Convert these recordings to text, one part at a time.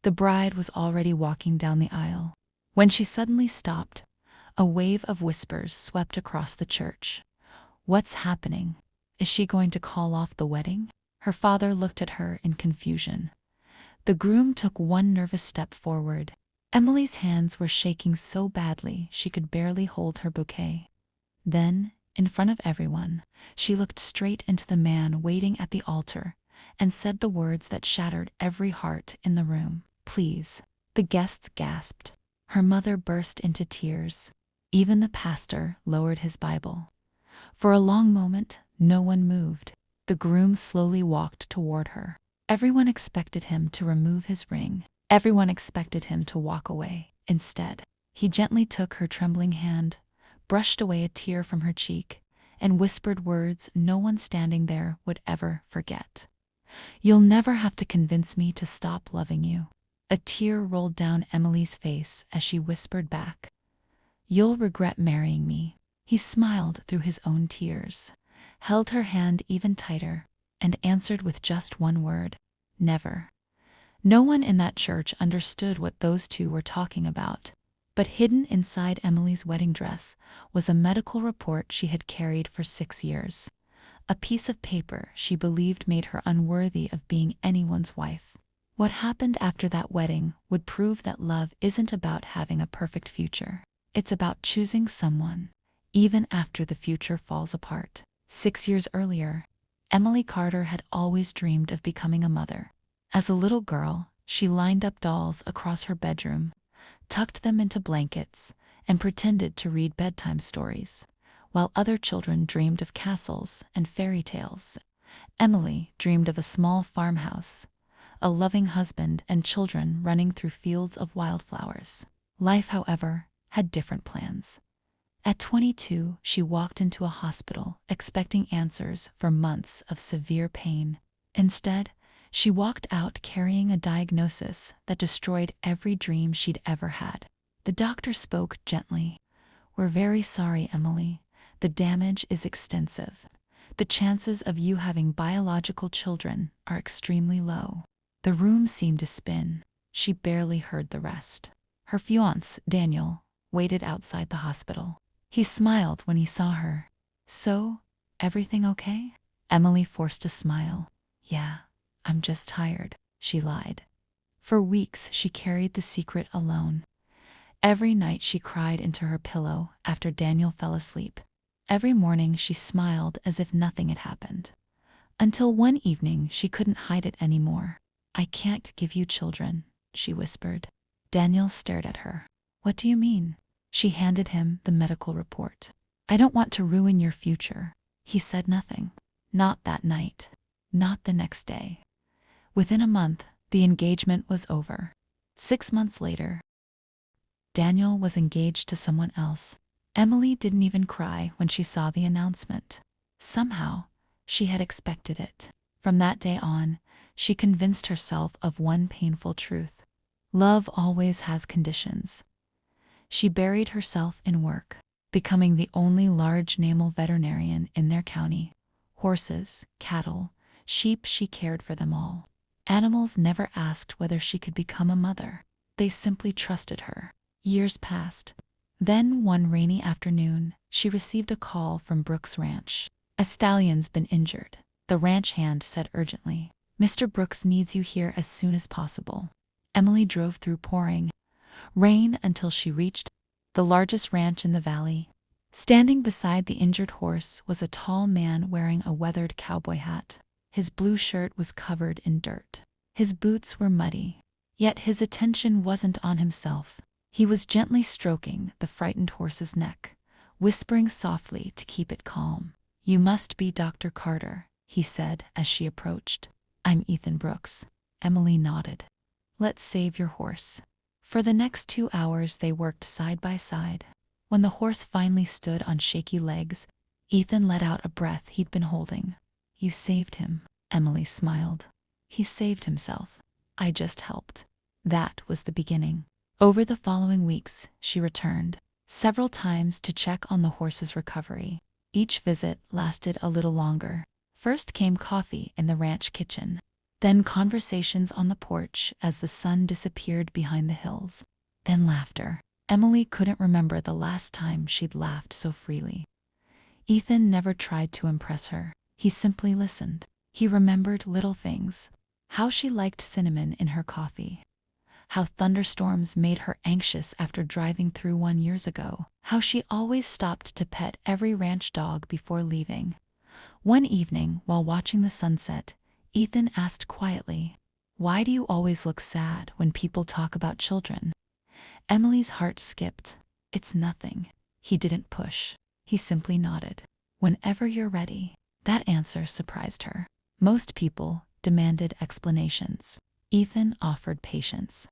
The bride was already walking down the aisle when she suddenly stopped. A wave of whispers swept across the church. What's happening? Is she going to call off the wedding? Her father looked at her in confusion. The groom took one nervous step forward. Emily's hands were shaking so badly she could barely hold her bouquet. Then, in front of everyone, she looked straight into the man waiting at the altar and said the words that shattered every heart in the room. Please. The guests gasped. Her mother burst into tears. Even the pastor lowered his Bible. For a long moment, no one moved. The groom slowly walked toward her. Everyone expected him to remove his ring. Everyone expected him to walk away. Instead, he gently took her trembling hand, brushed away a tear from her cheek, and whispered words no one standing there would ever forget. You'll never have to convince me to stop loving you. A tear rolled down Emily's face as she whispered back, You'll regret marrying me. He smiled through his own tears, held her hand even tighter, and answered with just one word, never. No one in that church understood what those two were talking about, but hidden inside Emily's wedding dress was a medical report she had carried for 6 years. A piece of paper she believed made her unworthy of being anyone's wife. What happened after that wedding would prove that love isn't about having a perfect future. It's about choosing someone, even after the future falls apart. 6 years earlier, Emily Carter had always dreamed of becoming a mother. As a little girl, she lined up dolls across her bedroom, tucked them into blankets, and pretended to read bedtime stories. While other children dreamed of castles and fairy tales, Emily dreamed of a small farmhouse, a loving husband, and children running through fields of wildflowers. Life, however, had different plans. At 22, she walked into a hospital, expecting answers for months of severe pain. Instead, she walked out carrying a diagnosis that destroyed every dream she'd ever had. The doctor spoke gently. We're very sorry, Emily. The damage is extensive. The chances of you having biological children are extremely low. The room seemed to spin. She barely heard the rest. Her fiancé, Daniel, waited outside the hospital. He smiled when he saw her. So, everything okay? Emily forced a smile. Yeah, I'm just tired, she lied. For weeks, she carried the secret alone. Every night she cried into her pillow after Daniel fell asleep. Every morning she smiled as if nothing had happened. Until one evening she couldn't hide it anymore. I can't give you children, she whispered. Daniel stared at her. What do you mean? She handed him the medical report. I don't want to ruin your future. He said nothing. Not that night. Not the next day. Within a month, the engagement was over. 6 months later, Daniel was engaged to someone else. Emily didn't even cry when she saw the announcement. Somehow, she had expected it. From that day on, she convinced herself of one painful truth. Love always has conditions. She buried herself in work, becoming the only large animal veterinarian in their county. Horses, cattle, sheep, she cared for them all. Animals never asked whether she could become a mother. They simply trusted her. Years passed. Then, one rainy afternoon, she received a call from Brooks Ranch. A stallion's been injured, the ranch hand said urgently. Mr. Brooks needs you here as soon as possible. Emily drove through pouring rain until she reached the largest ranch in the valley. Standing beside the injured horse was a tall man wearing a weathered cowboy hat. His blue shirt was covered in dirt. His boots were muddy. Yet his attention wasn't on himself. He was gently stroking the frightened horse's neck, whispering softly to keep it calm. You must be Dr. Carter, he said as she approached. I'm Ethan Brooks. Emily nodded. Let's save your horse. For the next 2 hours they worked side by side. When the horse finally stood on shaky legs, Ethan let out a breath he'd been holding. You saved him, Emily smiled. He saved himself. I just helped. That was the beginning. Over the following weeks, she returned several times to check on the horse's recovery. Each visit lasted a little longer. First came coffee in the ranch kitchen. Then conversations on the porch as the sun disappeared behind the hills. Then laughter. Emily couldn't remember the last time she'd laughed so freely. Ethan never tried to impress her. He simply listened. He remembered little things. How she liked cinnamon in her coffee. How thunderstorms made her anxious after driving through one years ago. How she always stopped to pet every ranch dog before leaving. One evening, while watching the sunset, Ethan asked quietly, "Why do you always look sad when people talk about children?" Emily's heart skipped. "It's nothing." He didn't push. He simply nodded. "Whenever you're ready." That answer surprised her. Most people demanded explanations. Ethan offered patience.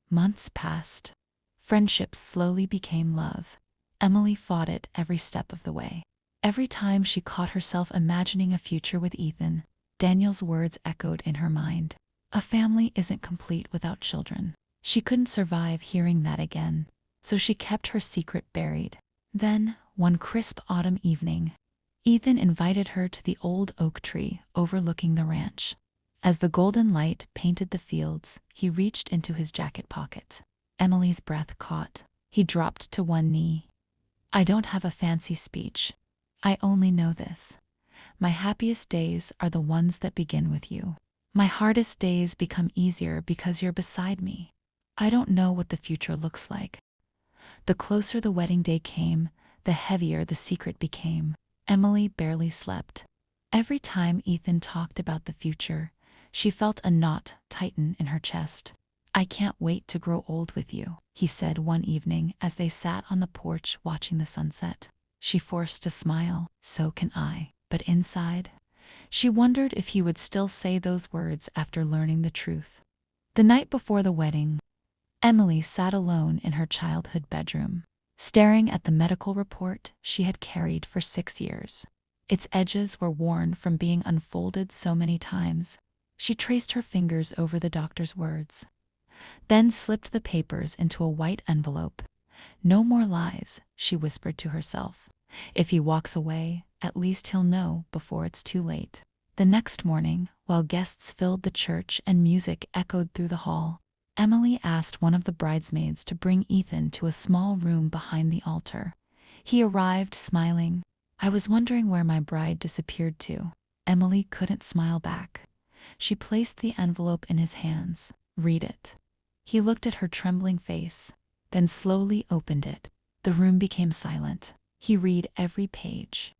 Months passed. Friendships slowly became love. Emily fought it every step of the way. Every time she caught herself imagining a future with Ethan, Daniel's words echoed in her mind. A family isn't complete without children. She couldn't survive hearing that again, so she kept her secret buried. Then, one crisp autumn evening, Ethan invited her to the old oak tree overlooking the ranch. As the golden light painted the fields, he reached into his jacket pocket. Emily's breath caught. He dropped to one knee. "I don't have a fancy speech. I only know this. My happiest days are the ones that begin with you. My hardest days become easier because you're beside me. I don't know what the future looks like." The closer the wedding day came, the heavier the secret became. Emily barely slept. Every time Ethan talked about the future, she felt a knot tighten in her chest. "I can't wait to grow old with you," he said one evening as they sat on the porch watching the sunset. She forced a smile. "So can I." But inside, she wondered if he would still say those words after learning the truth. The night before the wedding, Emily sat alone in her childhood bedroom, staring at the medical report she had carried for 6 years. Its edges were worn from being unfolded so many times. She traced her fingers over the doctor's words, then slipped the papers into a white envelope. "No more lies," she whispered to herself. "If he walks away, at least he'll know before it's too late." The next morning, while guests filled the church and music echoed through the hall, Emily asked one of the bridesmaids to bring Ethan to a small room behind the altar. He arrived smiling. "I was wondering where my bride disappeared to." Emily couldn't smile back. She placed the envelope in his hands. "Read it." He looked at her trembling face, then slowly opened it. The room became silent. He read every page.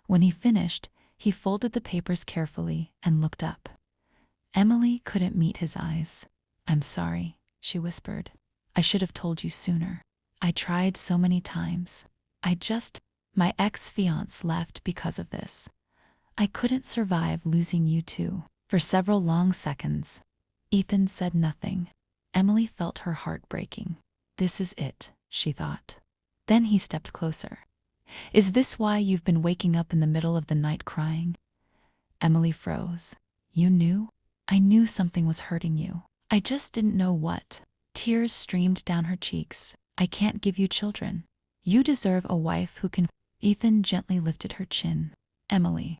When he finished, he folded the papers carefully and looked up. Emily couldn't meet his eyes. "I'm sorry," she whispered. "I should have told you sooner. I tried so many times. My ex-fiance left because of this. I couldn't survive losing you too." For several long seconds, Ethan said nothing. Emily felt her heart breaking. "This is it," she thought. Then he stepped closer. "Is this why you've been waking up in the middle of the night crying?" Emily froze. "You knew?" "I knew something was hurting you. I just didn't know what." Tears streamed down her cheeks. "I can't give you children. You deserve a wife who can—" Ethan gently lifted her chin. "Emily,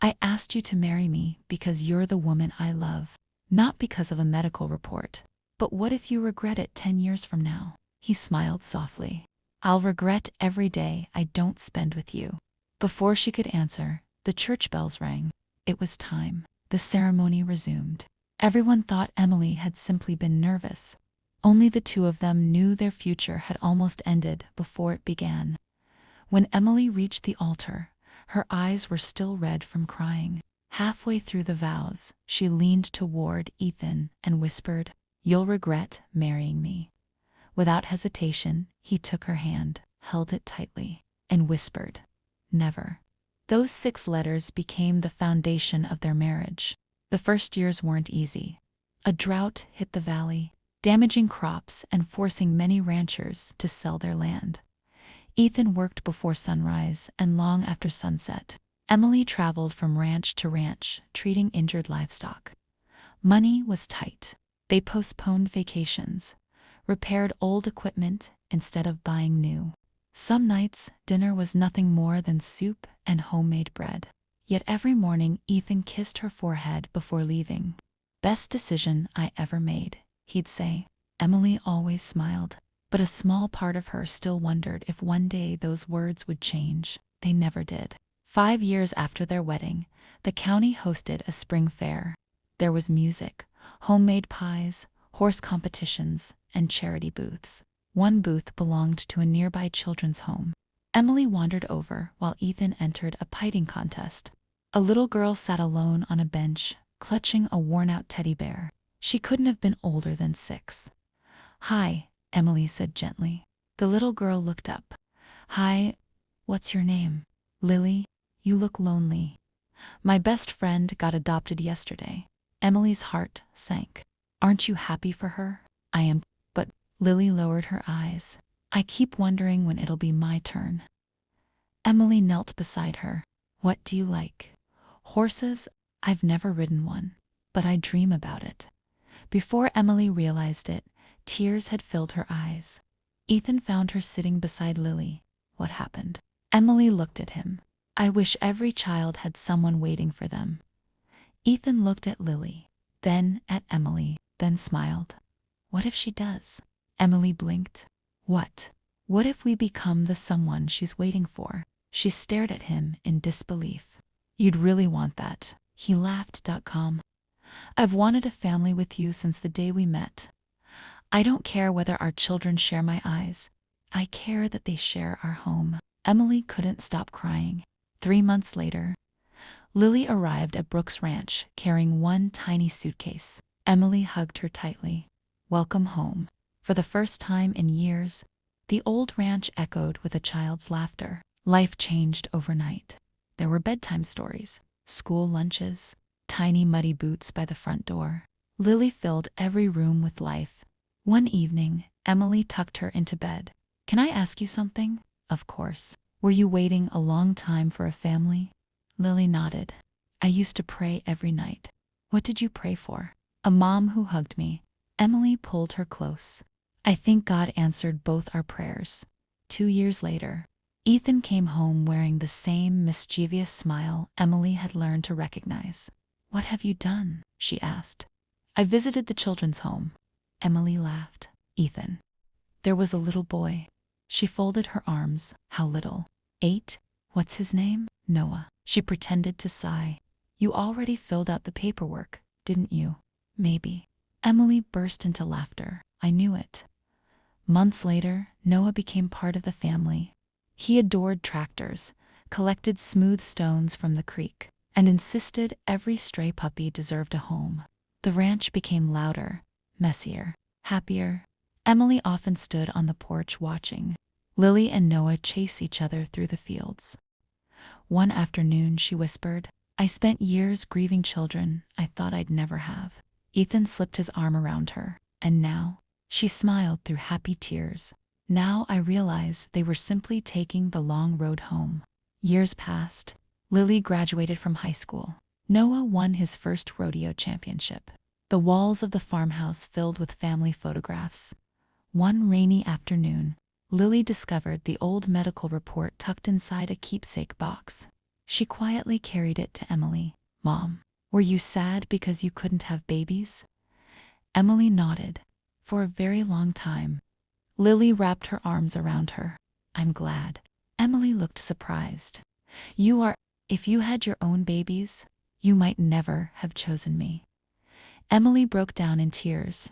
I asked you to marry me because you're the woman I love, not because of a medical report. But what if you regret it 10 years from now?" He smiled softly. "I'll regret every day I don't spend with you." Before she could answer, the church bells rang. It was time. The ceremony resumed. Everyone thought Emily had simply been nervous. Only the two of them knew their future had almost ended before it began. When Emily reached the altar, her eyes were still red from crying. Halfway through the vows, she leaned toward Ethan and whispered, "You'll regret marrying me." Without hesitation, he took her hand, held it tightly, and whispered, "Never." Those 6 letters became the foundation of their marriage. The first years weren't easy. A drought hit the valley, damaging crops and forcing many ranchers to sell their land. Ethan worked before sunrise and long after sunset. Emily traveled from ranch to ranch, treating injured livestock. Money was tight. They postponed vacations, repaired old equipment instead of buying new. Some nights, dinner was nothing more than soup and homemade bread. Yet every morning Ethan kissed her forehead before leaving. Best decision I ever made, he'd say. Emily always smiled, but a small part of her still wondered if one day those words would change. They never did. 5 years after their wedding, the county hosted a spring fair. There was music, homemade pies, horse competitions, and charity booths. One booth belonged to a nearby children's home. Emily wandered over while Ethan entered a piting contest. A little girl sat alone on a bench, clutching a worn-out teddy bear. She couldn't have been older than 6. "Hi," Emily said gently. The little girl looked up. "Hi, what's your name?" "Lily, you look lonely." "My best friend got adopted yesterday." Emily's heart sank. "Aren't you happy for her?" "I am, but—" Lily lowered her eyes. "I keep wondering when it'll be my turn." Emily knelt beside her. "What do you like?" "Horses. I've never ridden one, but I dream about it." Before Emily realized it, tears had filled her eyes. Ethan found her sitting beside Lily. "What happened?" Emily looked at him. "I wish every child had someone waiting for them." Ethan looked at Lily, then at Emily, then smiled. "What if she does?" Emily blinked. "What? What if we become the someone she's waiting for?" She stared at him in disbelief. "You'd really want that?" He laughed. "Com. I've wanted a family with you since the day we met. I don't care whether our children share my eyes. I care that they share our home." Emily couldn't stop crying. 3 months later, Lily arrived at Brooks Ranch carrying one tiny suitcase. Emily hugged her tightly. "Welcome home." For the first time in years, the old ranch echoed with a child's laughter. Life changed overnight. There were bedtime stories, school lunches, tiny muddy boots by the front door. Lily filled every room with life. One evening, Emily tucked her into bed. "Can I ask you something?" "Of course." "Were you waiting a long time for a family?" Lily nodded. "I used to pray every night." "What did you pray for?" "A mom who hugged me." Emily pulled her close. "I think God answered both our prayers." 2 years later, Ethan came home wearing the same mischievous smile Emily had learned to recognize. "What have you done?" she asked. "I visited the children's home." Emily laughed. "Ethan." "There was a little boy." She folded her arms. "How little?" 8. "What's his name?" "Noah." She pretended to sigh. "You already filled out the paperwork, didn't you?" "Maybe." Emily burst into laughter. "I knew it." Months later, Noah became part of the family. He adored tractors, collected smooth stones from the creek, and insisted every stray puppy deserved a home. The ranch became louder, messier, happier. Emily often stood on the porch watching Lily and Noah chase each other through the fields. One afternoon, she whispered, "I spent years grieving children I thought I'd never have." Ethan slipped his arm around her. "And now?" She smiled through happy tears. "Now I realize they were simply taking the long road home." Years passed. Lily graduated from high school. Noah won his first rodeo championship. The walls of the farmhouse filled with family photographs. One rainy afternoon, Lily discovered the old medical report tucked inside a keepsake box. She quietly carried it to Emily. "Mom, were you sad because you couldn't have babies?" Emily nodded. "For a very long time." Lily wrapped her arms around her. "I'm glad." Emily looked surprised. "You are. If you had your own babies, you might never have chosen me." Emily broke down in tears.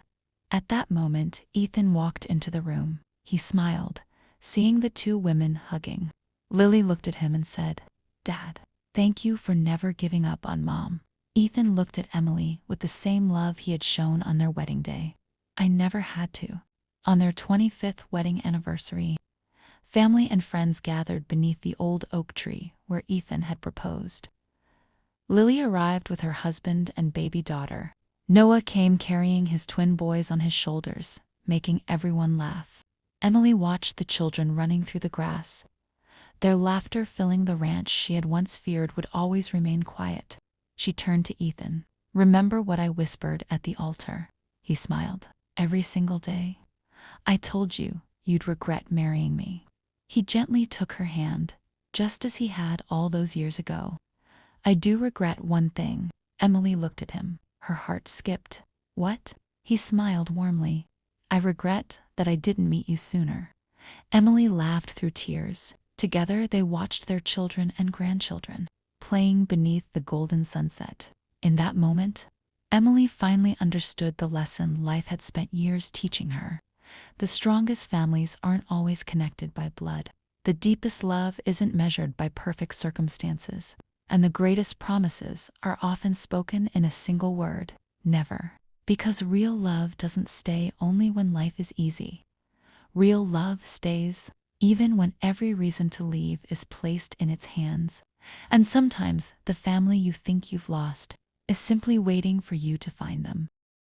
At that moment, Ethan walked into the room. He smiled, seeing the two women hugging. Lily looked at him and said, "Dad, thank you for never giving up on Mom." Ethan looked at Emily with the same love he had shown on their wedding day. "I never had to." On their 25th wedding anniversary, family and friends gathered beneath the old oak tree where Ethan had proposed. Lily arrived with her husband and baby daughter. Noah came carrying his twin boys on his shoulders, making everyone laugh. Emily watched the children running through the grass, their laughter filling the ranch she had once feared would always remain quiet. She turned to Ethan. "Remember what I whispered at the altar?" He smiled. "Every single day. I told you you'd regret marrying me." He gently took her hand, just as he had all those years ago. "I do regret one thing." Emily looked at him. Her heart skipped. What? He smiled warmly. I regret that I didn't meet you sooner. Emily laughed through tears. Together they watched their children and grandchildren playing beneath the golden sunset. In that moment, Emily finally understood the lesson life had spent years teaching her. The strongest families aren't always connected by blood. The deepest love isn't measured by perfect circumstances. And the greatest promises are often spoken in a single word: never. Because real love doesn't stay only when life is easy. Real love stays even when every reason to leave is placed in its hands. And sometimes the family you think you've lost is simply waiting for you to find them.